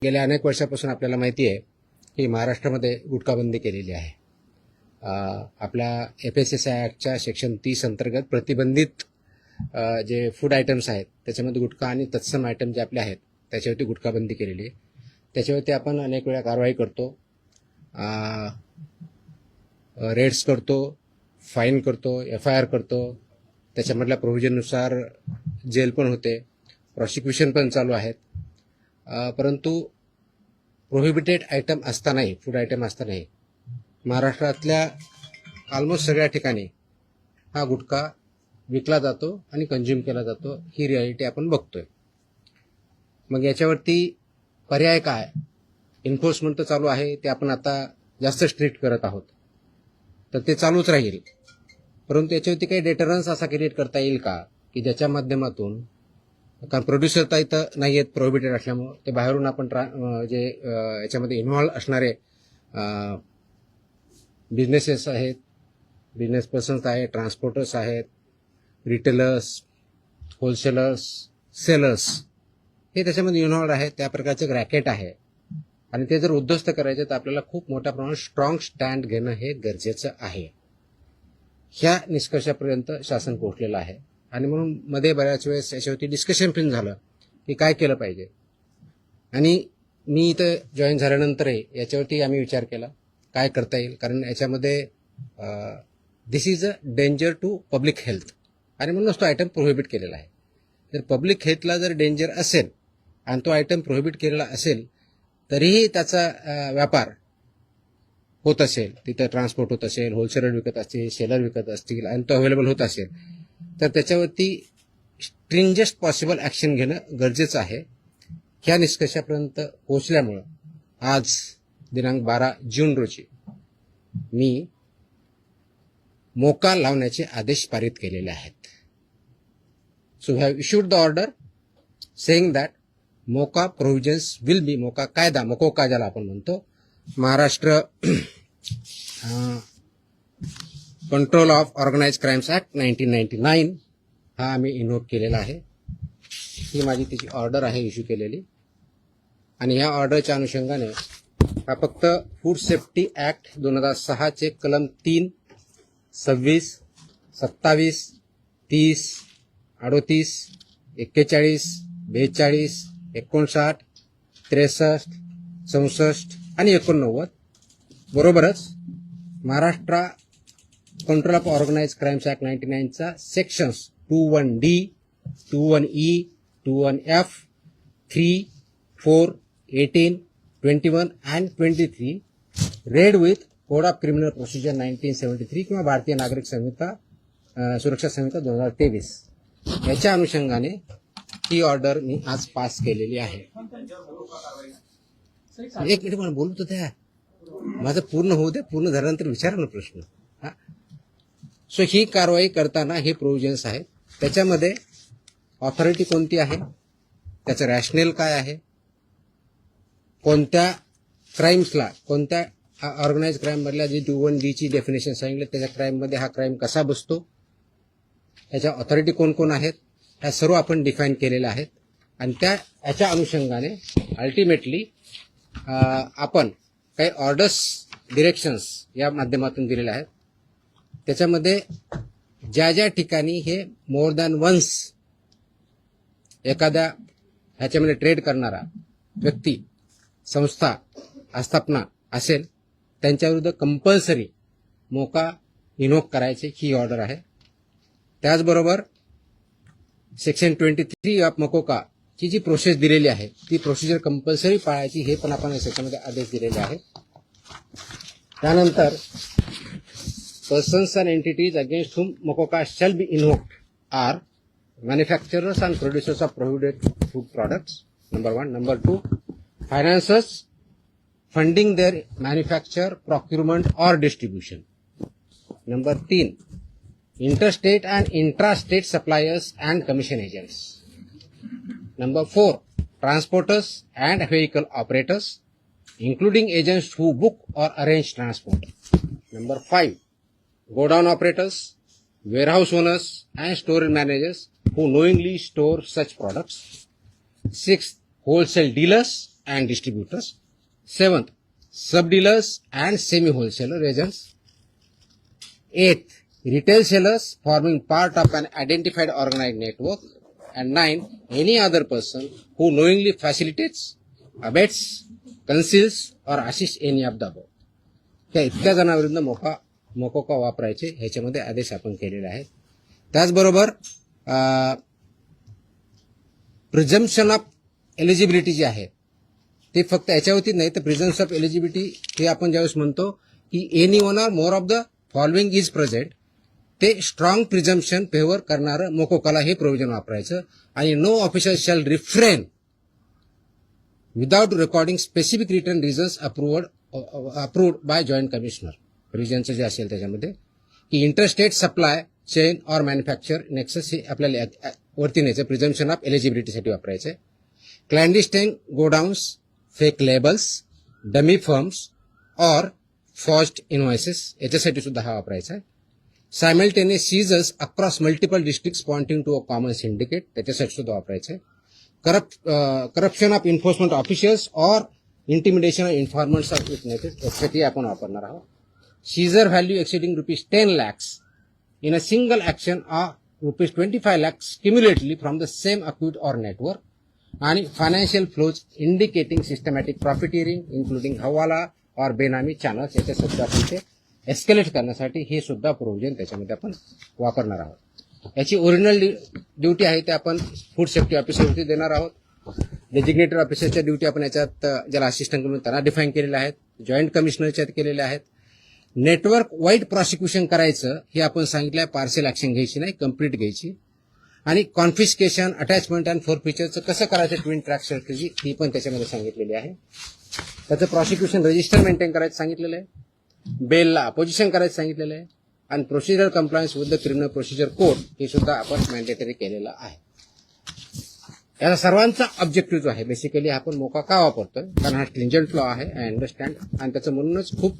गेल्या अनेक वर्षापासून आपल्याला माहिती आहे की महाराष्ट्रामध्ये गुटखाबंदी केलेली आहे. आपल्या FSSAI ॲक्टच्या सेक्शन 30 अंतर्गत प्रतिबंधित जे फूड आयटम्स आहेत त्याच्यामध्ये गुटखा आणि तत्सम आयटम जे आपले आहेत त्याच्यावरती गुटखाबंदी केलेली आहे. त्याच्यावरती आपण अनेक वेळा कारवाई करतो, रेड्स करतो, फाईन करतो, FIR करतो. त्याच्यामधल्या प्रोव्हिजननुसार जेल पण होते, प्रॉसिक्युशन पण चालू आहेत. परंतु प्रोहिबिटेड आयटम असतानाही, फूड आयटम असतानाही महाराष्ट्रातल्या ऑलमोस्ट सगळ्या ठिकाणी हा गुटखा विकला जातो आणि कंझ्युम केला जातो. ही रियालिटी आपण बघतोय. मग याच्यावरती पर्याय काय? एन्फोर्समेंट तर चालू आहे, ते आपण आता जास्त स्ट्रिक्ट करत आहोत, तर ते चालूच राहील. परंतु याच्यावरती काही डेटरन्स असा क्रिएट करता येईल का की ज्याच्या माध्यमातून, कारण प्रोड्युसर तर इथं नाही आहेत प्रोहिबिटेड असल्यामुळं, ते बाहेरून आपण जे याच्यामध्ये इन्व्हॉल्व असणारे बिझनेसेस आहेत, बिझनेस पर्सन्स आहेत, ट्रान्सपोर्टर्स आहेत, रिटेलर्स, होलसेलर्स, सेलर्स, हे त्याच्यामध्ये इन्व्हॉल्व आहेत. त्या प्रकारचं रॅकेट आहे आणि ते जर उद्ध्वस्त करायचे तर आपल्याला खूप मोठ्या प्रमाणात स्ट्रॉंग स्टँड घेणं हे गरजेचं आहे. ह्या निष्कर्षापर्यंत शासन पोहोचलेलं आहे आणि म्हणून मध्ये बऱ्याच वेळेस याच्यावरती डिस्कशन पण झालं की काय केलं पाहिजे. आणि मी इथं जॉईन झाल्यानंतरही याच्यावरती आम्ही विचार केला काय करता येईल, कारण याच्यामध्ये this is a danger to public health आणि म्हणूनच तो आयटम प्रोहिबिट केलेला आहे. जर पब्लिक हेल्थला जर डेंजर असेल आणि तो आयटम प्रोहिबिट केलेला असेल तरीही त्याचा व्यापार होत असेल, तिथं ट्रान्सपोर्ट होत असेल, होलसेलर विकत असतील, सेलर विकत असतील आणि तो अवेलेबल होत असेल, तर त्याच्यावरती स्ट्रिंजेस्ट पॉसिबल ॲक्शन घेणं गरजेचं आहे. ह्या निष्कर्षापर्यंत पोहोचल्यामुळं आज दिनांक 12 जून रोजी मी मोका लावण्याचे आदेश पारित केलेले आहेत. So we have issued the order saying that MCOCA provisions will be, MCOCA कायदा, मकोका ज्याला आपण म्हणतो, Maharashtra control of organise crimes act 1999 हा आम्ही इन्व्होक केलेला आहे. ही माझी तिची ऑर्डर आहे इश्यू केलेली. आणि ह्या ऑर्डरच्या अनुषंगाने हा फक्त फूड सेफ्टी ॲक्ट 2006 चे कलम 3, 26, 27, 30, 38, 41, 42, 59, 63, 64 आणि 89 बरोबरच Maharashtra control of organise crimes act 99चा sections 21D, 21E, 21F, 3, 4, 18, 21 and 23 read with code of criminal procedure 1973 किंवा भारतीय नागरिक संहिता सुरक्षा संहिता 2023 याच्या अनुषंगाने ही ऑर्डर मी आज पास केलेली आहे. एक मिनिट मला बोलू तर द्या, माझं पूर्ण होऊ द्या. पूर्ण झाल्यानंतर विचारा ना प्रश्न. सो ही कारवाई करताना हे प्रोव्हिजन्स आहेत. त्याच्यामध्ये ऑथॉरिटी कोणती आहे, त्याचं रॅशनेल काय आहे, कोणत्या क्राईम्सला, कोणत्या ऑर्गनाइज क्राईम मधल्या जी 21D ची डेफिनेशन सांगितलं त्याच्या क्राईममध्ये हा क्राईम कसा बसतो, त्याच्या ऑथॉरिटी कोण कोण आहेत, ह्या सर्व आपण डिफाईन केलेल्या आहेत. आणि याच्या अनुषंगाने अल्टिमेटली आपण काही ऑर्डर्स, डिरेक्शन्स या माध्यमातून दिलेल्या आहेत. त्याच्यामध्ये ज्या ज्या ठिकाणी हे मोर दॅन वन्स एखाद्या ह्याच्यामध्ये ट्रेड करणारा व्यक्ती, संस्था, आस्थापना असेल त्यांच्याविरुद्ध कंपल्सरी मोका इन्व्होक करायची ही ऑर्डर आहे. त्याचबरोबर सेक्शन 23 ऑफ मकोका ची जी प्रोसेस दिलेली आहे ती प्रोसिजर कंपल्सरी पाळायची, हे पण आपण याच्यामध्ये आदेश दिलेले आहेत. त्यानंतर persons and entities against whom MOCOCA shall be invoked are manufacturers and producers of prohibited food products, number 1. Number 2, financiers funding their manufacture, procurement or distribution. Number 3, interstate and intrastate suppliers and commission agents. Number 4, transporters and vehicle operators, including agents who book or arrange transport. Number 5, godown operators, warehouse owners and store managers who knowingly store such products. 6, wholesale dealers and distributors. Seventh, sub-dealers and semi-wholesaler agents. Eighth, retail sellers forming part of an identified organized network. And 9, any other person who knowingly facilitates, abets, conceals or assists any of the above. त्या इतक्या जणांविरुद्ध मोकोका वापरायचे ह्याच्यामध्ये आदेश आपण केलेले आहेत. त्याचबरोबर प्रिझम्पशन ऑफ एलिजिबिलिटी जी आहे ते फक्त याच्यावरती नाही तर प्रिझम्पशन ऑफ एलिजिबिलिटी हे आपण ज्यावेळेस म्हणतो की any one or more of the following is present, ते स्ट्रॉंग प्रिझम्पशन फेवर करणारं मोकोकाला हे प्रोव्हिजन वापरायचं. आणि no officer shall refrain without recording specific return reasons approved by joint commissioner. रिजनचं जे असेल त्याच्यामध्ये की interstate supply chain or manufacture nexus हे आपल्याला वरती न्यायचं प्रिझम्पशन ऑफ एलिजिबिलिटीसाठी वापरायचं. Clandestine godowns, fake labels, dummy firms or forged invoices याच्यासाठी सुद्धा हा वापरायचा आहे. Simultaneous seizures across multiple districts pointing to a common syndicate त्याच्यासाठी सुद्धा वापरायचं आहे. Corruption of enforcement officials or intimidation of informants of witnesses यासाठी आपण वापरणार आहोत. Seizure value exceeding ₹10 lakhs in a single action or ₹25 lakhs cumulatively from the same account or network. आणि financial flows indicating systematic profiteering including हवाला और बेनामी channels याच्या सुद्धा आपण ते एस्केलेट करण्यासाठी हे सुद्धा प्रोव्हिजन त्याच्यामध्ये आपण वापरणार आहोत. याची ओरिजिनल ड्युटी आहे ते आपण फूड सेफ्टी ऑफिसरवरती देणार आहोत. डेजिग्नेटेड ऑफिसरच्या ड्युटी आपण याच्यात ज्याला असिस्टंट म्हणून त्यांना डिफाईन केलेल्या आहेत. जॉईंट कमिशनरच्या केलेल्या आहेत. नेटवर्क वाईड प्रॉसिक्युशन करायचं हे आपण सांगितलं आहे. पार्सल ऍक्शन घ्यायची नाही, कंप्लीट घ्यायची. आणि कॉन्फिस्केशन, अटॅचमेंट अँड फोरफिचरचं कसं करायचं ट्विन ट्रॅक स्ट्रॅटेजी ही पण त्याच्यामध्ये सांगितलेली आहे. त्याचं प्रॉसिक्युशन रजिस्टर मेंटेन करायचं सांगितलेलं आहे. बेलला अपोजिशन करायचं सांगितलेलं आहे. आणि procedure compliance with the criminal procedure code हे सुद्धा आपण मॅन्डेटरी केलेलं आहे. याचा सर्वांचा ऑब्जेक्टिव्ह जो आहे बेसिकली आपण मोका का वापरतोय कारण हा स्ट्रिंजंट लॉ आहे, आय अंडरस्टँड. आणि त्याचं म्हणूनच खूप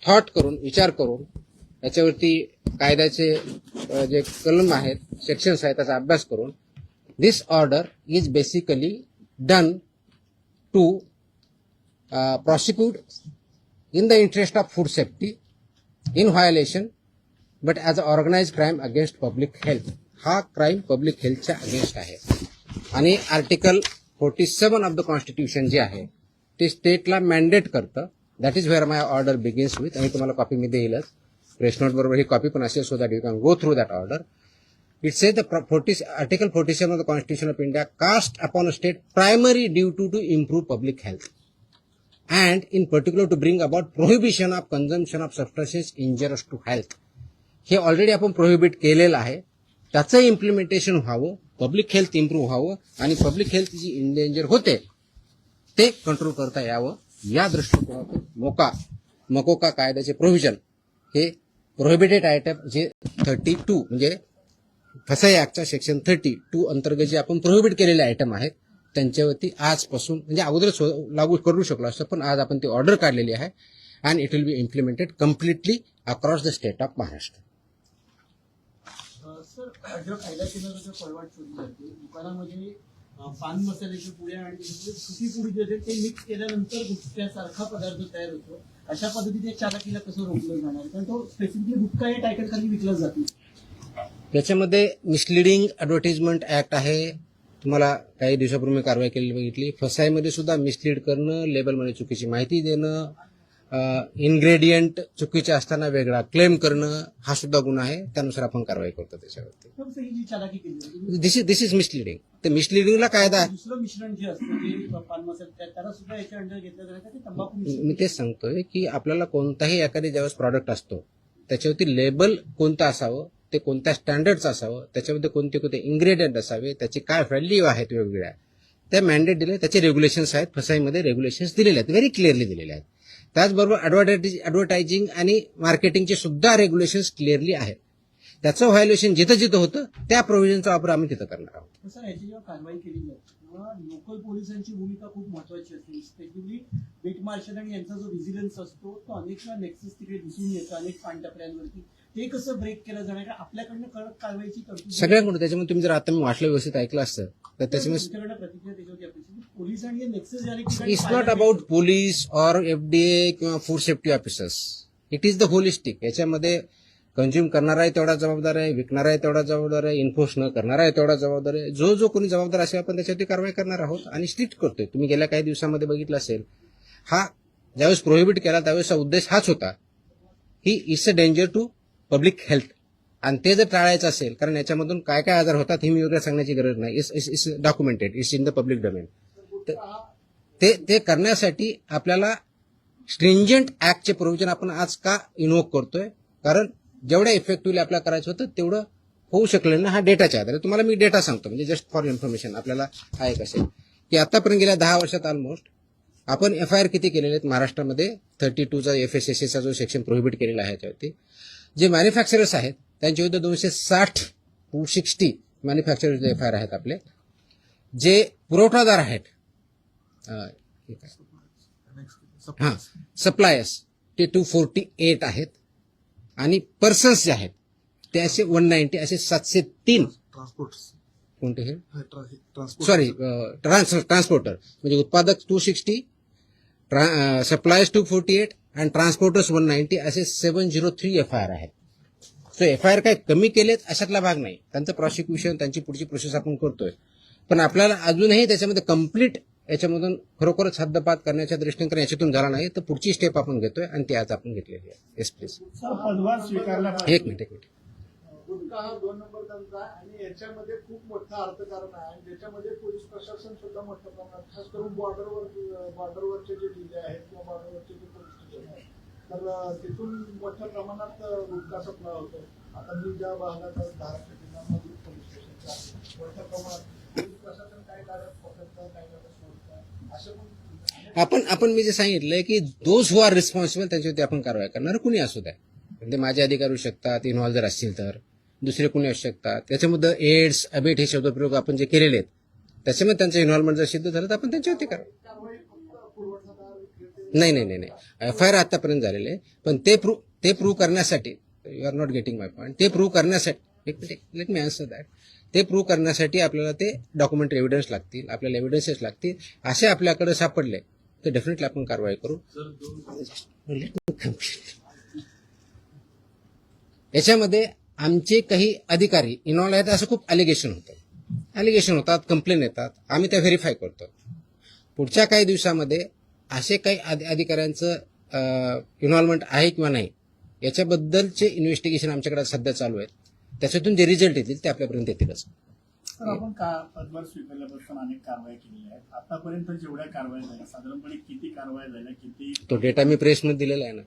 थॉट करून विचार करून याच्यावरती कायद्याचे जे कलम आहेत, सेक्शन्स आहेत त्याचा अभ्यास करून this order is basically done to prosecute in the interest of food safety in violation but as an organized crime against public health. हा क्राईम पब्लिक हेल्थच्या अगेन्स्ट आहे. आणि आर्टिकल 47 ऑफ द कॉन्स्टिट्यूशन जे आहे ते स्टेटला मॅन्डेट करतं. That is where my order begins with. आणि तुम्हाला copy me देईलच, press note बरोबर ही कॉपी पण असेल so that you can go through that order. It says the Article 47 of the Constitution of India cast upon a state primary duty to improve public health and in particular to bring about prohibition of consumption of substances injurious to health. हे already आपण prohibit केलेलं आहे. त्याचं implementation व्हावं, public health improve व्हावं आणि public health जी endanger होते ते कंट्रोल करता यावं या दृष्टिकोनातून मकोका कायद्याचे प्रोव्हिजन हे प्रोहिबिटेड आयटम जे 32 म्हणजे फसाई ऍक्टच्या सेक्शन 32 अंतर्गत जे आपण प्रोहिबिट केलेले आयटम आहेत त्यांच्यावरती आजपासून म्हणजे अगोदरच लागू करू शकलो असतं पण आज आपण ती ऑर्डर काढलेली आहे and it will B implemented completely across the state of Maharashtra. Sir, जो कायदा केंद्राचा जो फॉरवर्ड शोधली जाते दुकानामध्ये पान मसाल्याची पुड्या आणि सुकी पुडी जे आहे ते मिक्स केल्यानंतर गुटख्यासारखा पदार्थ तयार होतो. अशा पद्धतीने चालकीला कसं रोखलं जाणार कारण तो स्पेसिफिकली गुटखा या टायटल खाली विकला जातो. त्याच्यामध्ये मिसलिडिंग ऍडव्हर्टाइजमेंट ऍक्ट आहे. तुम्हाला काही दिवसापूर्वी कारवाई केलेली बघितली. फसाईमध्ये सुद्धा मिसलीड करणं, लेबलमध्ये चुकीची माहिती देणं, इन्ग्रेडियंट चुकीचे असताना वेगळा क्लेम करणं हा सुद्धा गुन्हा आहे. त्यानुसार आपण कारवाई करतो त्याच्यावरती. दिस इज मिसलिडिंग. तर मिसलिडिंगला कायदा आहे. दुसरं मिश्रण जे असतं जे पान मसाला त्याला सुद्धा याच्या अंडर घेतलं जातं ते तंबाखू. मी तेच सांगतोय की आपल्याला कोणताही एखादी ज्यावेळेस प्रॉडक्ट असतो त्याच्यावरती लेबल कोणतं असावं, ते कोणत्या स्टँडर्डचं असावं, त्याच्यामध्ये कोणते कोणते इन्ग्रेडियंट असावे, त्याची काय व्हॅल्यू आहेत वेगवेगळ्या त्या मॅन्डेट दिले. त्याचे रेग्युलेशन्स आहेत. फसाईमध्ये रेग्युलेशन्स दिलेले आहेत, व्हेरी क्लिअरली दिलेले आहेत. त्याचबरोबर ऍडव्हर्टायझिंग आणि मार्केटिंगचे सुद्धा रेग्युलेशन्स क्लिअरली आहेत. त्याचं व्हायोलेशन जिथं जिथं होतं त्या प्रोव्हिजनचा वापर आम्ही तिथं करणार आहोत. सर, याची जेव्हा कारवाई केली जाते तेव्हा लोकल पोलिसांची भूमिका खूप महत्वाची असते. स्पेशली बीट मार्शल आणि यांचा जो व्हिजिलन्स असतो तो अनेक वेळा नेक्सस तिकडे दिसून येतो अनेक पानटपऱ्यांवरती. ते कसं ब्रेक केलं जाणार का आपल्याकडनं कडक कारवाईची तरतूद सगळ्यांकडून. त्याच्यामुळे तुम्ही जर आता मी वाचलं व्यवस्थित ऐकलं असतं तर त्याच्यामुळे तुमच्याकडनं प्रतिक्रिया त्याच्यावरती अपेक्षित पोलीस आणि नेक्सस या ठिकाणी it's not about police or FDA किंवा food safety officers. It is the holistic. याच्यामध्ये कंझ्युम करणारा आहे तेवढा जबाबदार आहे, विकणारा आहे तेवढा जबाबदार आहे, इन्फोर्स न करणारा आहे तेवढा जबाबदार आहे. जो कोणी जबाबदार असेल आपण त्याच्यावरती कारवाई करणार आहोत आणि स्ट्रिक्ट करतोय. तुम्ही गेल्या काही दिवसामध्ये बघितलं असेल, हा ज्यावेळेस प्रोहिबिट केला त्यावेळेसचा उद्देश हाच होता, ही it's a danger to public health. आणि ते जर टाळायचं असेल, कारण याच्यामधून काय काय आजार होतात हे मी वगैरे सांगण्याची गरज नाही. It's documented, it's in the public domain. ते करण्यासाठी आपल्याला स्ट्रिंजंट ऍक्टचे प्रोव्हिजन आपण आज का इन्व्होक करतोय? कारण जेवढ्या इफेक्टिव्हली आपल्याला करायचं होतं तेवढं होऊ शकलं ना. हा डेटाच्या आधारे तुम्हाला मी डेटा सांगतो, म्हणजे जस्ट फॉर इन्फॉर्मेशन आपल्याला हा एक असेल की आतापर्यंत गेल्या 10 वर्षात ऑलमोस्ट आपण FIR किती केलेले आहेत महाराष्ट्रामध्ये. 32चा FSSAचा जो सेक्शन प्रोहिबिट केलेला आहे त्यावरती जे मॅन्युफॅक्चरर्स आहेत त्यांच्या विरुद्ध 260 मॅन्युफॅक्चरर्स FIR आहेत आपले. जे पुरवठादार आहेत सप्लायर्स ते 248 आहेत आणि पर्सन्स जे आहेत ते असे 190, असे 703 कोणते हे सॉरी ट्रान्सपोर्टर म्हणजे उत्पादक 260, सप्लायर्स 248 आणि ट्रान्सपोर्टर्स 190 असे 703 FIR आहेत. सो FIR काय कमी केलेत अशातला भाग नाही. त्यांचं प्रॉसिक्युशन त्यांची पुढची प्रोसेस आपण करतोय. पण आपल्याला अजूनही त्याच्यामध्ये कम्प्लीट याच्यामधून खरोखरच हद्दपात करण्याच्या दृष्टीने कारण याच्यातून झाला नाही तर पुढची स्टेप आपण घेतोय आणि ती आज आपण घेतलेली आहे. Yes please. पदभार स्वीकारला एक मिनिट. गुटखा हा 2 नंबर धंदा आहे आणि याच्यामध्ये खूप मोठं अर्थकारण आहे आणि त्याच्यामध्ये पोलीस प्रशासन सुद्धा मोठ्या प्रमाणात खास करून बॉर्डरवरचे जे जिल्हे आहेत किंवा बॉर्डरवरचे जे पोलीस स्टेशन आहेत तर तिथून मोठ्या प्रमाणात गुटखा सप्लाय होतो. आता मी ज्या भागात महाराष्ट्र जिल्ह्यामधील पोलीस स्टेशनच्या मोठ्या प्रमाणात पोलीस प्रशासन काय काढत पकडतं काय काढत सोडतं असं पण आपण मी जे सांगितलंय की दोज हु आर रिस्पॉन्सिबल त्यांच्यावरती आपण कारवाई करणार कुणी असू द्या. म्हणजे माझे अधिकारी होऊ शकतात, इन्व्हॉल्व जर असतील तर दुसरे कुणी असू शकतात. त्याच्यामध्ये एड्स अबेट हे शब्दप्रयोग आपण जे केलेले आहेत त्याच्यामध्ये त्यांचं इन्व्हॉल्वमेंट जर सिद्ध झालं तर आपण त्यांच्यावरती करा. नाही FIR आतापर्यंत झालेले आहे पण ते प्रूव्ह करण्यासाठी you are not getting my point. ते प्रूव्ह करण्यासाठी लेट मी आन्सर दॅट. ते प्रूव्ह करण्यासाठी आपल्याला ते डॉक्युमेंटरी एव्हिडन्स लागतील, आपल्याला एव्हिडन्सेस लागतील. असे आपल्याकडे सापडले तर डेफिनेटली आपण कारवाई करू. याच्यामध्ये आमचे काही अधिकारी इन्व्हॉल्व आहेत असं खूप अलिगेशन होतात, कंप्लेन येतात, आम्ही त्या व्हेरीफाय करतो. पुढच्या काही दिवसामध्ये असे काही अधिकाऱ्यांचं इन्व्हॉल्वमेंट आहे किंवा नाही याच्याबद्दलचे इन्व्हेस्टिगेशन आमच्याकडे सध्या चालू आहेत. त्याच्यातून जे रिझल्ट येतील ते आपल्यापर्यंत येतीलच. तर आपण पदभार स्वीकारल्यापासून अनेक कारवाई केलेल्या आहेत. आतापर्यंत जेवढ्या कारवाई झाल्या साधारणपणे किती कारवाई झाल्या, किती तो डेटा मी प्रेसमध्ये दिलेला आहे ना.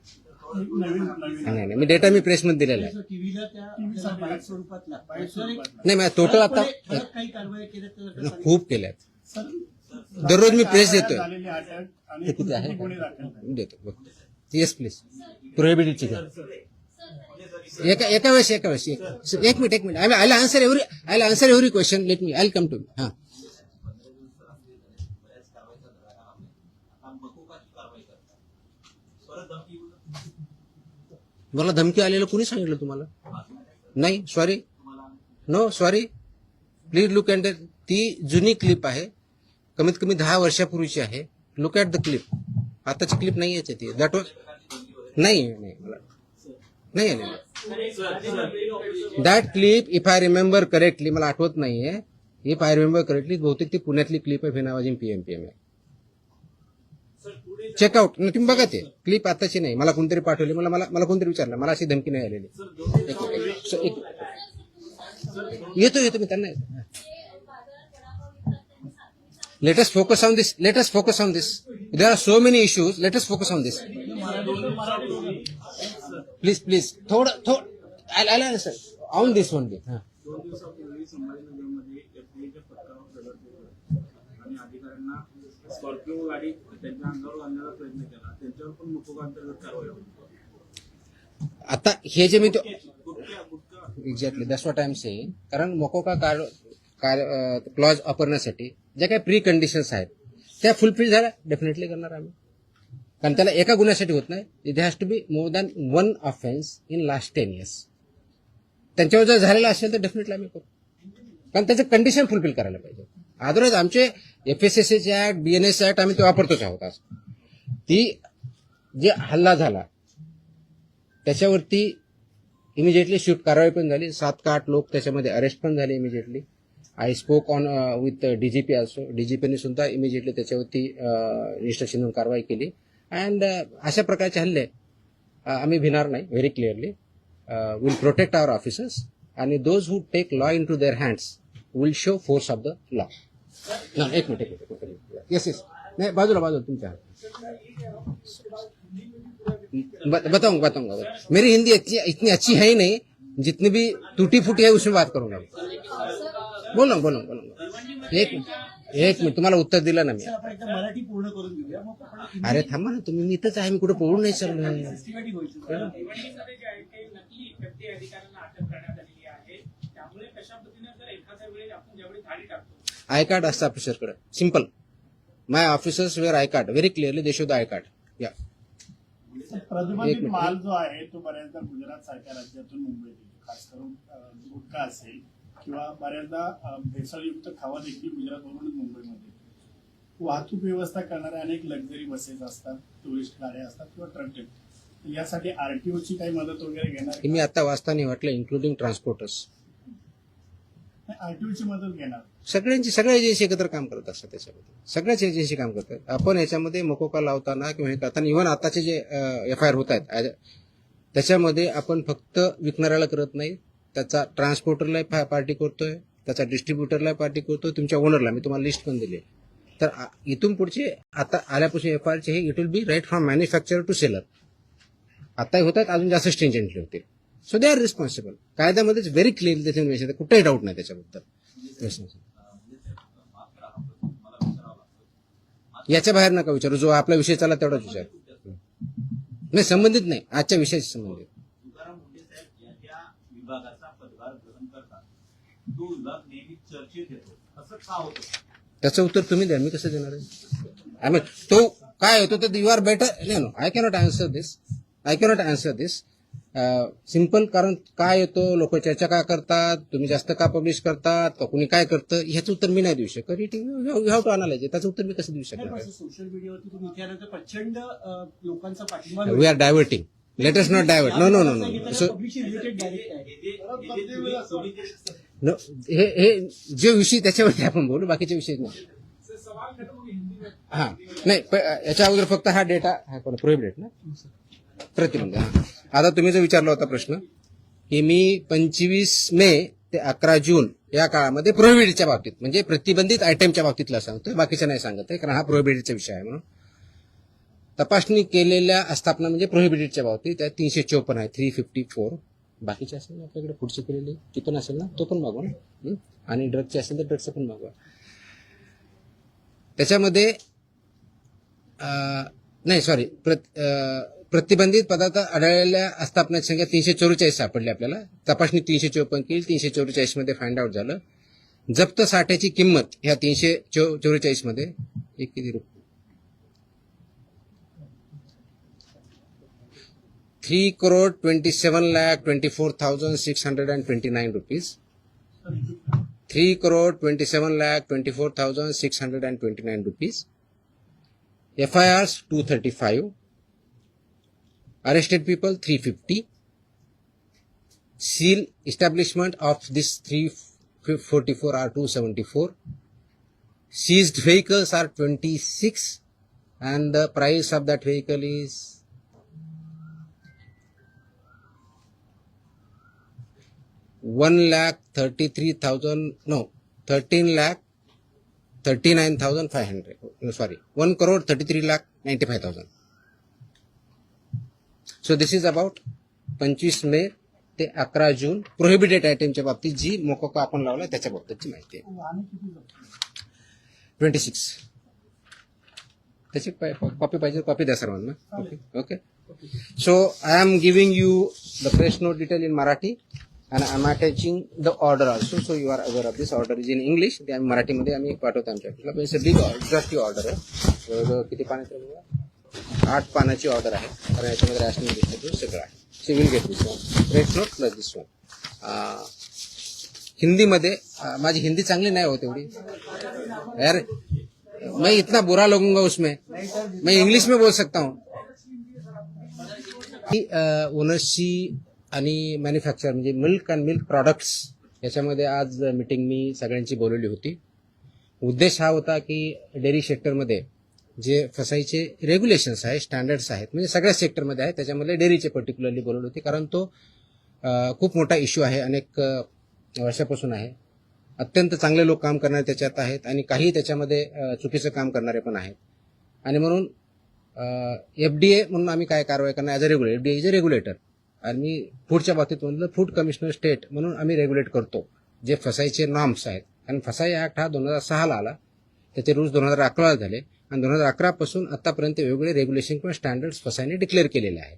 नवीन नाही मी डेटा मी प्रेसमध्ये दिलेला आहे. टीव्हीला त्या बाईट स्वरूपात नाही मग टोटल आता काही कारवाई केल्या तर खूप केल्यात. दररोज मी प्रेस देतोय. झालेली अटक आणि ते किती आहे गुन्हे दाखल झाले. देतो. Yes please. प्रोहिबिटेडची एका वेळेस एक minute I answer every question. Let me I come to me. हा मला धमकी आलेलं कोणी सांगितलं तुम्हाला? नाही सॉरी प्लीज लुक ॲट ती जुनी क्लिप आहे, कमीत कमी 10 वर्षापूर्वीची आहे. Look at the clip. आताची क्लिप नाही याची ती. दॅट वॉज नाही that clip if I remember correctly, मला आठवत नाहीये, इफ आय रिमेंबर करेक्टली बहुतेक ती पुण्यातली क्लिप आहे. फिनावाजी PMPM आहे. चेकआउट तुम्ही बघा ते क्लिप आताची नाही. मला कोणतरी पाठवली, मला कोणतरी विचारलं, मला अशी धमकी नाही आलेली. येतो मी त्यांना. Let us focus on this. There are so many issues. Let us focus on this. Please. थोडं. I'll answer on this one. 2 दिवसापूर्वी संभाजीनगरमध्ये FDAच्या पथकावर दगड फेकला आणि अधिकाऱ्यांना स्कॉर्पिओ गाडी त्यांच्या अंगावर आणण्याचा प्रयत्न केला. त्यांच्यावर पण मकोका अंतर्गत कारवाई होती. आता हे जे मी exactly that's what I am saying. कारण मकोका क्लॉज वापरण्यासाठी ज्या काही प्री कंडिशन्स आहेत त्या फुलफिल झाल्या डेफिनेटली करणार आम्ही. कारण त्याला एका गुन्ह्यासाठी होत नाही. It has to be more than 1 offence in last 10 years. त्यांच्यावर जर झालेलं असेल तर डेफिनेटली आम्ही करू, कारण त्याचं कंडिशन फुलफिल करायला पाहिजे. अदरवाईज आमचे FSSAI ऍक्ट, BNS ऍक्ट आम्ही ते वापरतोच आहोत. आज ती जे हल्ला झाला त्याच्यावरती इमिजिएटली स्विफ्ट कारवाई पण झाली. 7 का 8 लोक त्याच्यामध्ये अरेस्ट पण झाले immediately. I spoke on with DGP also. DGPने सुद्धा इमिजिएटली त्याच्यावरती इन्स्ट्रक्शन देऊन कारवाई केली. अँड अशा प्रकारचे हल्ले आम्ही भिणार नाही. Very clearly will protect our officers आणि those who take law in to their hands will show force of the law. एक मिनिट. येस नाही, बाजूला तुमच्या बताऊंगा. मेरी हिंदी इतनी अच्छी है ही नहीं, जितनी भी टूटी फूटी है उसमें बात करूंगा. बोलूंगा. एक मिनिट, तुम्हाला उत्तर दिलं ना मी. सर, आपण एकदा मराठी पूर्ण करून घेऊया, मग आपण हिंदी- अरे थांबा ना, तुम्ही मी इथंच आहे, मी कुठे पळून नाही चाललोय. सिस्टमॅटिक व्हायचं. भिवंडीमध्ये जे आहे ते नकली FBI अधिकाऱ्यांना अटक करण्यात आलेली आहे. त्यामुळे कशा पद्धतीने जर एखाद्या वेळेस आपण ज्यावेळी धाडी टाकतो, आय कार्ड असतं ऑफिसरकडे. Simple. My officers wear I card. Very clearly they show the I card. या एक प्रतिबंधित मिनिट. माल जो आहे तो बऱ्याचदा गुजरात सारख्या राज्यातून मुंबईत येतो. खास करून गुटखा असेल किंवा बऱ्याचदा भेसळयुक्त खावा देखील गुजरातवरूनच मुंबईमध्ये येतो. वाहतूक व्यवस्था करणाऱ्या अनेक लक्झरी बसेस असतात, टुरिस्ट गाड्या असतात किंवा ट्रक. यासाठी RTOची काही मदत वगैरे घेणार? मी आता वाचताना वाटलं इन्क्लुडिंग ट्रान्सपोर्टर्स. RTOची मदत घेणार? सगळ्या एजन्सी एकत्र काम करत असतात. त्याच्यामध्ये सगळ्याच एजन्सी काम करतात. आपण याच्यामध्ये मकोका लावताना किंवा हे करताना इव्हन आताचे जे FIR होत आहेत त्याच्यामध्ये आपण फक्त विकणाऱ्याला करत नाही, त्याचा ट्रान्सपोर्टरला पार्टी करतोय, त्याचा डिस्ट्रीब्युटरला पार्टी करतोय, तुमच्या ओनरला. मी तुम्हाला लिस्ट पण दिली. तर इथून पुढचे आता आल्यापासून FIRचे हे it will be right from manufacturer to seller. आताही होतात, अजून जास्त स्ट्रिंजंटली होतील. So they are responsible. कायद्यामध्येच व्हेरी क्लिअरली त्याच्यामध्ये कुठेही डाऊट नाही त्याच्याबद्दल. याच्या बाहेर नका विचारू. जो आपला विषय चालला तेवढाच विचार. नाही, संबंधित नाही, आजच्या विषयाशी संबंधित. तुकाराम मुंडे साहेब या ज्या विभागाचा पदभार ग्रहण करतात तो विभाग नेहमी चर्चेत येतो, असं का होतं? त्याचं उत्तर तुम्ही द्या, मी कसं देणार आहे? आय मीन तो काय होतो तर you are better. No, I cannot answer this. Simple. कारण काय येतो, लोक चर्चा का करतात, तुम्ही जास्त का पब्लिश करतात, का कुणी काय करतं, ह्याचं उत्तर मी नाही देऊ शकत. You have to analyse. त्याचं उत्तर मी कसं देऊ शकणार? सोशल मीडियावरती तुम्ही इथे आल्यानंतर प्रचंड लोकांचा पाठिंबा we are diverting. Let us not divert. No. So publish related direct आहे. हे जे विषय त्याच्यावरती आपण बोलू, बाकीचे विषय नाही. हा नाही, याच्या अगोदर फक्त हा डेटा प्रोहिबिटेड ना, प्रतिबंध. आता तुम्ही जो विचारला होता प्रश्न की मी 25 मे ते 11 जून या काळामध्ये प्रोहिबिटेडच्या बाबतीत म्हणजे प्रतिबंधित आयटमच्या बाबतीतला सांगतोय, बाकीच्या नाही सांगत आहे, कारण हा प्रोहिबिटेडचा विषय आहे. म्हणून तपासणी केलेल्या आस्थापना म्हणजे प्रोहिबिटेडच्या बाबतीत त्या 354 आहे, 354. बाकीचे असेल ना आपल्याकडे पुढची केलेली ती पण असेल ना, तो पण मागवा ना. आणि ड्रगचे असेल तर ड्रगचं पण मागवा. त्याच्यामध्ये नाही सॉरी, प्रतिबंधित पदार्थ आढळलेल्या आस्थापनाची संख्या 344 सापडली आपल्याला. तपासणी 354 केली, 344 मध्ये फाइंड आउट झालं. जप्त साठ्याची किंमत ह्या 344 मध्ये एक किती रुपये, 3,27,24,629 rupees. 3,27,24,629 rupees. FIRs 235. Arrested people 350. Seal establishment of this 344 are 274. Seized vehicles are 26 and the price of that vehicle is 13,39,500. Sorry, 1,33,95,000. So this is about 25 मे ते 11 जून प्रोहिबिटेड आयटमच्या बाबतीत जी मोकोका आपण लावला त्याच्या बाबतीतची माहिती आहे. 26. त्याची कॉपी पाहिजे, कॉपी द्या सर्वांना. Okay. So I am giving you the press note detail in Marathi and I am attaching the order also, so you are aware of this. Order is in English. ते आम्ही मराठीमध्ये आम्ही पाठवतो आमच्या ऑफिसला. पण बिग इंडस्ट्री ऑर्डर आहे. जवळजवळ किती पानाची आहे? 8 पानाची ऑर्डर आहे. कारण याच्यामध्ये रॅशनल डिस्ट्रीब्यूट सगळं आहे. She will get this one. Press note plus this one. हिंदीमध्ये माझी हिंदी चांगली नहीं होती तेवढी यार, मैं इतना बुरा लगूंगा उसमें, मैं इंग्लिश में बोल सकता हूँ. ओनर्सची आणि मॅन्युफॅक्चर म्हणजे मिल्क अँड मिल्क प्रॉडक्ट्स याच्यामध्ये आज मीटिंग मी सगळ्यांची बोलवली होती. उद्देश हा होता की डेअरी सेक्टरमध्ये जे फसाईचे रेग्युलेशन्स आहेत, स्टँडर्ड्स आहेत, म्हणजे सगळ्या सेक्टरमध्ये आहेत, त्याच्यामध्ये डेअरीचे पर्टिक्युलरली बोलवली होती, कारण तो खूप मोठा इश्यू आहे, अनेक वर्षापासून आहे. अत्यंत चांगले लोक काम करणारे त्याच्यात आहेत आणि काही त्याच्यामध्ये चुकीचं काम करणारे पण आहेत. आणि म्हणून FDA म्हणून आम्ही काय कारवाई करणार as a regulator. FDA is a regulator आणि मी फूडच्या बाबतीत म्हणलं फूड कमिशनर स्टेट म्हणून आम्ही रेग्युलेट करतो जे फसाईचे नॉर्म्स आहेत. कारण फसाई ऍक्ट हा 2006ला आला, त्याचे रूल्स 2011ला झाले आणि 2011 पासून आतापर्यंत वेगवेगळे रेग्युलेशन किंवा स्टँडर्ड्स फसाईने डिक्लेअर केलेले आहेत.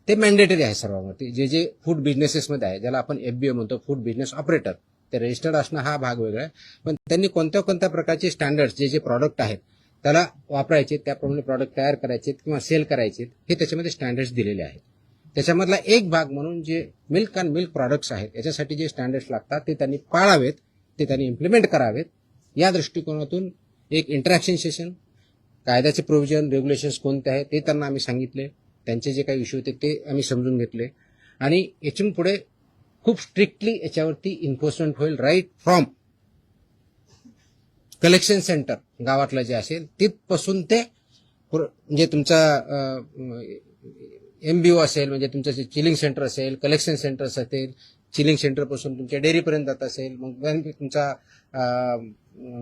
ते मॅन्डेटरी आहे सर्वांवरती. जे जे फूड बिझनेसेसमध्ये आहे, ज्याला आपण FBO म्हणतो, फूड बिझनेस ऑपरेटर, ते रजिस्टर्ड असणं हा भाग वेगळा आहे. पण त्यांनी कोणत्या कोणत्या प्रकारचे स्टँडर्ड्स जे जे प्रॉडक्ट आहेत त्याला वापरायचे, त्याप्रमाणे प्रॉडक्ट तयार करायचे किंवा सेल करायचे, हे त्याच्यामध्ये स्टँडर्ड्स दिलेले आहेत. त्याच्यामधला एक भाग म्हणून जे मिल्क अँड मिल्क प्रॉडक्ट्स आहेत याच्यासाठी जे स्टँडर्ड्स लागतात ते त्यांनी पाळावेत, ते त्यांनी इम्प्लिमेंट करावेत. या दृष्टिकोनातून एक इंटरॅक्शन सेशन, कायद्याचे प्रोव्हिजन, रेग्युलेशन्स कोणते आहेत ते त्यांना आम्ही सांगितले. त्यांचे जे काही इश्यू होते ते आम्ही समजून घेतले आणि यातून पुढे खूप स्ट्रिक्टली याच्यावरती इन्फोर्समेंट होईल. राईट फ्रॉम कलेक्शन सेंटर गावातलं जे असेल तिथपासून ते म्हणजे तुमचा MBO असेल, म्हणजे तुमचं जे चिलिंग सेंटर असेल, कलेक्शन सेंटर्स असेल, चिलिंग सेंटरपासून तुमच्या डेअरीपर्यंत जात असेल, मग तुमचा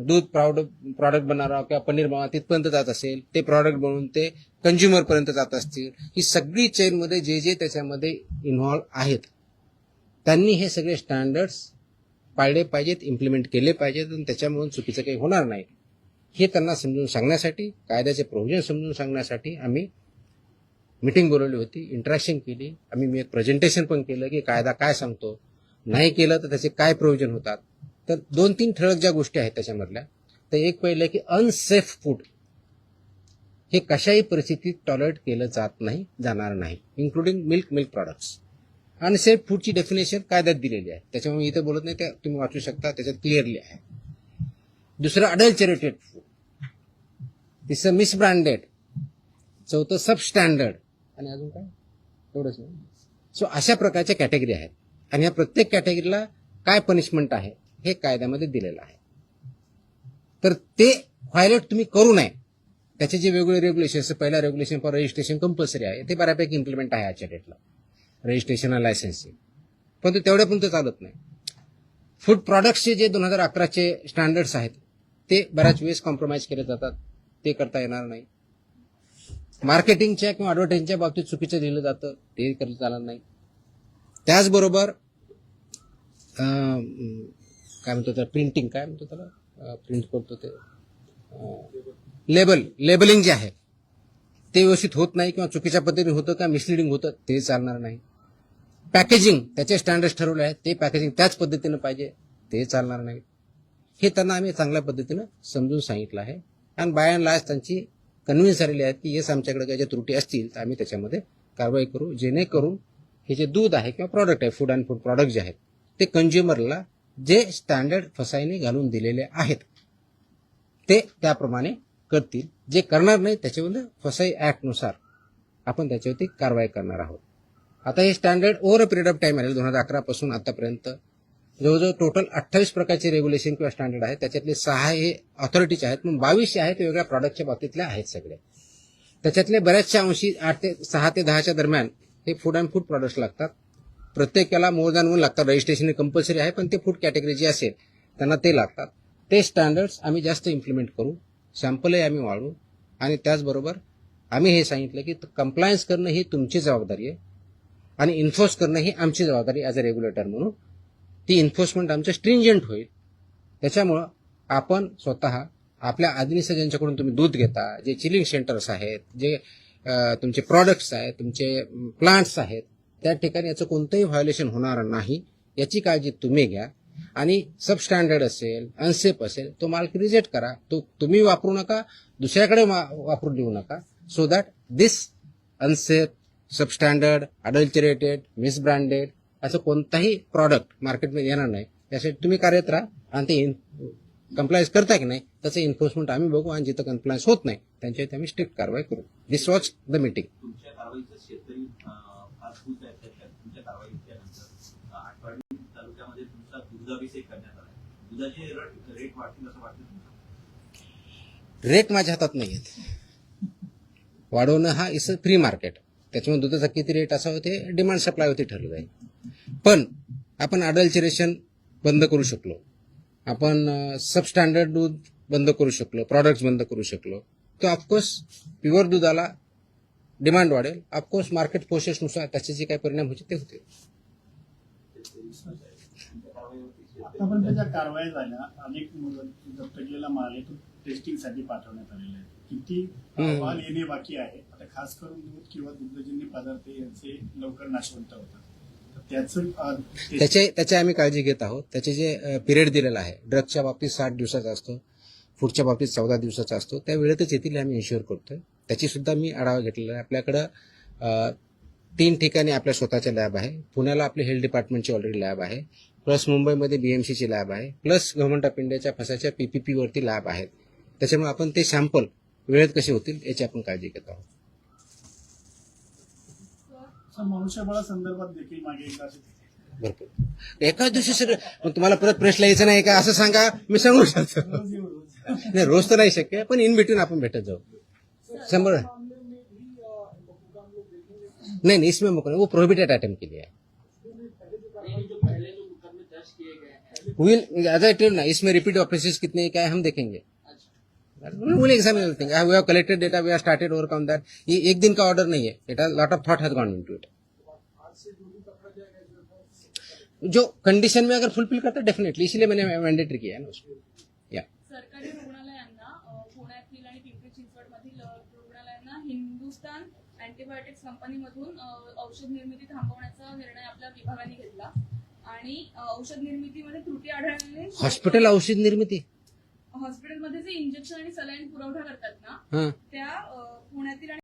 दूध प्रॉडक्ट बनवणार किंवा पनीर बनवणार तिथपर्यंत जात असेल, ते प्रॉडक्ट बनवून ते कंझ्युमरपर्यंत जात असतील, ही सगळी चेनमध्ये जे जे त्याच्यामध्ये इन्व्हॉल्व आहेत त्यांनी हे सगळे स्टँडर्ड्स पाळले पाहिजेत, इम्प्लिमेंट केले पाहिजेत आणि त्याच्यामुळे चुकीचं काही होणार नाही हे त्यांना समजून सांगण्यासाठी, कायद्याचे प्रोव्हिजन समजून सांगण्यासाठी आम्ही मीटिंग बोलवली होती, इंटरॅक्शन केली. मी एक प्रेझेंटेशन पण केलं की कायदा काय सांगतो, नाही केलं तर त्याचे काय प्रोव्हिजन होतात. तर 2-3 ठळक ज्या गोष्टी आहेत त्याच्यामधल्या, तर एक पहिलं की अनसेफ फूड हे कशाही परिस्थितीत टॉलरेट केलं जाणार नाही, इन्क्लुडिंग मिल्क प्रॉडक्ट्स. अनसेफ फूडची डेफिनेशन कायद्यात दिलेली आहे, त्याच्यामुळे मी इथे बोलत नाही, त्या तुम्ही वाचू शकता, त्याच्यात क्लिअरली आहे. दुसरं अडल्चरेटेड फूड, तिसरं मिसब्रँडेड, चौथं सबस्टँडर्ड आणि अजून काय एवढंच नाही. सो अशा प्रकारच्या कॅटेगरी आहेत आणि या प्रत्येक कॅटेगरीला काय पनिशमेंट आहे हे कायद्यामध्ये दिलेलं आहे. तर ते व्हायलेट तुम्ही करू नये. त्याचे जे वेगवेगळे रेग्युलेशन, पहिला रेग्युलेशन फॉर रजिस्ट्रेशन कंपल्सरी आहे, ते बऱ्यापैकी इम्प्लिमेंट आहे आजच्या डेटला, रजिस्ट्रेशन आणि लायसन्सिंग, पण ते तेवढ्यापर्यंत चालत नाही. फूड प्रॉडक्ट्सचे जे 2011चे स्टँडर्ड्स आहेत ते बऱ्याच वेळेस कॉम्प्रोमाइज केले जातात, ते करता येणार नाही. मार्केटिंगच्या किंवा ॲडव्हर्टाइजिंगच्या बाबतीत चुकीचं दिलं जातं, ते करता चालणार नाही. त्याचबरोबर काय म्हणतो त्याला, प्रिंटिंग, काय म्हणतो त्याला, प्रिंट करतो ते लेबलिंग जे आहे ते व्यवस्थित होत नाही किंवा चुकीच्या पद्धतीने होतं किंवा मिसलिडिंग होतं, ते चालणार नाही. पॅकेजिंग, त्याचे स्टँडर्ड्स ठरवले आहेत, ते पॅकेजिंग त्याच पद्धतीनं पाहिजे, ते चालणार नाही. हे त्यांना आम्ही चांगल्या पद्धतीनं समजून सांगितलं आहे आणि बाय अँड लार्ज त्यांची कन्व्हिन्स झालेली आहेत की येस, आमच्याकडे काही ज्या त्रुटी असतील तर आम्ही त्याच्यामध्ये कारवाई करू, जेणेकरून हे जे दूध आहे किंवा प्रॉडक्ट आहे, फूड अँड फूड प्रॉडक्ट जे आहेत ते कंझ्युमरला जे स्टँडर्ड फसाईने घालून दिलेले आहेत ते त्याप्रमाणे करतील. जे करणार नाही त्याच्यावर फसाई ऍक्टनुसार आपण त्याच्यावरती कारवाई करणार आहोत. आता हे standard over a period of time आहे, 2011 पासून आतापर्यंत जवळजवळ टोटल 28 प्रकारचे रेग्युलेशन किंवा स्टँडर्ड आहेत. त्याच्यातले 6 हे ऑथॉरिटीचे आहेत, पण 22 आहेत वेगळ्या प्रॉडक्टच्या बाबतीतले आहेत सगळे. त्याच्यातले बऱ्याचशा अंशी 6 ते 10च्या दरम्यान हे फूड अँड फूड प्रॉडक्ट्स लागतात. प्रत्येकाला मोर दॅन 1 लागतात. रजिस्ट्रेशन कंपल्सरी आहे, पण ते फूड कॅटेगरी जी असेल त्यांना ते लागतात. ते स्टँडर्ड्स आम्ही जास्त इम्प्लिमेंट करू, सॅम्पलही आम्ही वाढवू आणि त्याचबरोबर आम्ही हे सांगितलं की कंप्लायन्स करणं ही तुमची जबाबदारी आहे आणि इन्फोर्स करणं ही आमची जबाबदारी ॲज अ रेग्युलेटर म्हणून. ती इन्फोर्समेंट आमचं स्ट्रिंजंट होईल. त्याच्यामुळं आपण स्वतः आपल्या आधीनिसं ज्यांच्याकडून तुम्ही दूध घेता, जे चिलिंग सेंटर्स आहेत, जे तुमचे प्रॉडक्ट्स आहेत, तुमचे प्लांट्स आहेत, त्या ठिकाणी याचं कोणतंही व्हायोलेशन होणार नाही याची काळजी तुम्ही घ्या. आणि सबस्टँडर्ड असेल, अनसेफ असेल, तो माल रिजेक्ट करा. तो तुम्ही वापरू नका, दुसऱ्याकडे वापरून देऊ नका, so that this unsafe, substandard, adulterated, misbranded असं कोणताही प्रॉडक्ट मार्केटमध्ये येणार नाही. त्यासाठी तुम्ही कार्यरत राहा आणि ते कंप्लायन्स करता की नाही त्याचं एन्फोर्समेंट आम्ही बघू आणि जिथं कंप्लायन्स होत नाही त्यांच्यावर आम्ही स्ट्रिक्ट कारवाई करू. दिस वॉज द मीटिंग. तुमच्या कारवाईचं शेतकरी फार खुश आहेत त्याच्यात. तुमच्या कारवाईच्या नंतर आठवडी तालुक्यामध्ये तुमचा दुधाभिषेक करण्यात आला. दुधाचे रेट वाढतील असं वाटतं तुम्हाला? रेट माझ्या हातात नाही आहेत. वाढवणं हा इज अ फ्री मार्केट. त्याच्यामुळे दुधाचा किती रेट असावं ते डिमांड सप्लायवरती ठरलं जाईल. पण आपण अडल्चरेशन बंद करू शकलो, आपण सबस्टँडर्ड दूध बंद करू शकलो, प्रॉडक्ट्स बंद करू शकलो, तर ऑफकोर्स प्युअर दुधाला डिमांड वाढेल. ऑफकोर्स मार्केट फोर्सेसनुसार त्याचे जे काही परिणाम होते ते होते. आतापर्यंत ज्या कारवाया झाल्या, अनेक जप्त केलेला माल आहे तो टेस्टिंगसाठी पाठवण्यात आलेला आहे. किती अहवाल येणे बाकी आहे? आता खास करून दूध किंवा दुग्धजन्य पदार्थ यांचे लवकर नाशवंत होतात, तर त्याचं त्याची आम्ही काळजी घेत आहोत. त्याचे जे पिरियड दिलेला आहे, ड्रगच्या बाबतीत 60 दिवसाचा असतो, फूडच्या बाबतीत 14 दिवसाचा असतो, त्या वेळेतच येथील आम्ही इन्श्युअर करतोय. त्याची सुद्धा मी आढावा घेतलेला आहे. आपल्याकडं 3 ठिकाणी आपल्या स्वतःच्या लॅब आहे. पुण्याला आपली हेल्थ डिपार्टमेंटची ऑलरेडी लॅब आहे, प्लस मुंबईमध्ये बीएमसीची लॅब आहे, प्लस गव्हर्नमेंट ऑफ इंडियाच्या फसाच्या पीपीपी वरती लॅब आहेत. त्याच्यामुळे आपण ते सॅम्पल वेळेत कसे होतील याची आपण काळजी घेत आहोत. मनुष्यबळा संदर्भात देखील मागे एकदा भरपूर एकाच दिवशी सगळं. मग तुम्हाला परत प्रश्न यायचं नाही का असं सांगा, मी सांगू शकतो. नाही, रोज तर नाही शक्य, पण इन बिटवीन आपण भेटत जाऊ. 100 नहीं इसमें मुकदमा वो प्रोहिबिटेड आइटम के लिए है. विल एज आई टेल ना, इसमें रिपीट ऑफेंसेस कितने क्या है हम देखेंगे. Will examine everything. We have collected data, we have started overcome that. ये एक दिन का ऑर्डर नहीं है. It has lot of thought has gone into it. जो कंडीशन में अगर फुलफिल करता है डेफिनेटली, इसीलिए मैंने मैंडेटरी किया है ना उसको. या सरकारी रुग्णालयांना पुण्यातील आणि पिंपरी चिंचवडमधील रुग्णालयांना हिंदुस्तान अँटीबायोटिक्स कंपनीमधून औषध निर्मिती थांबवण्याचा निर्णय आपल्या विभागाने घेतला आणि औषध निर्मितीमध्ये त्रुटी आढळल्याने हॉस्पिटल औषध निर्मिती हॉस्पिटलमध्ये जे इंजेक्शन आणि सलाईन पुरवठा करतात ना हां त्या पुण्यातील आणि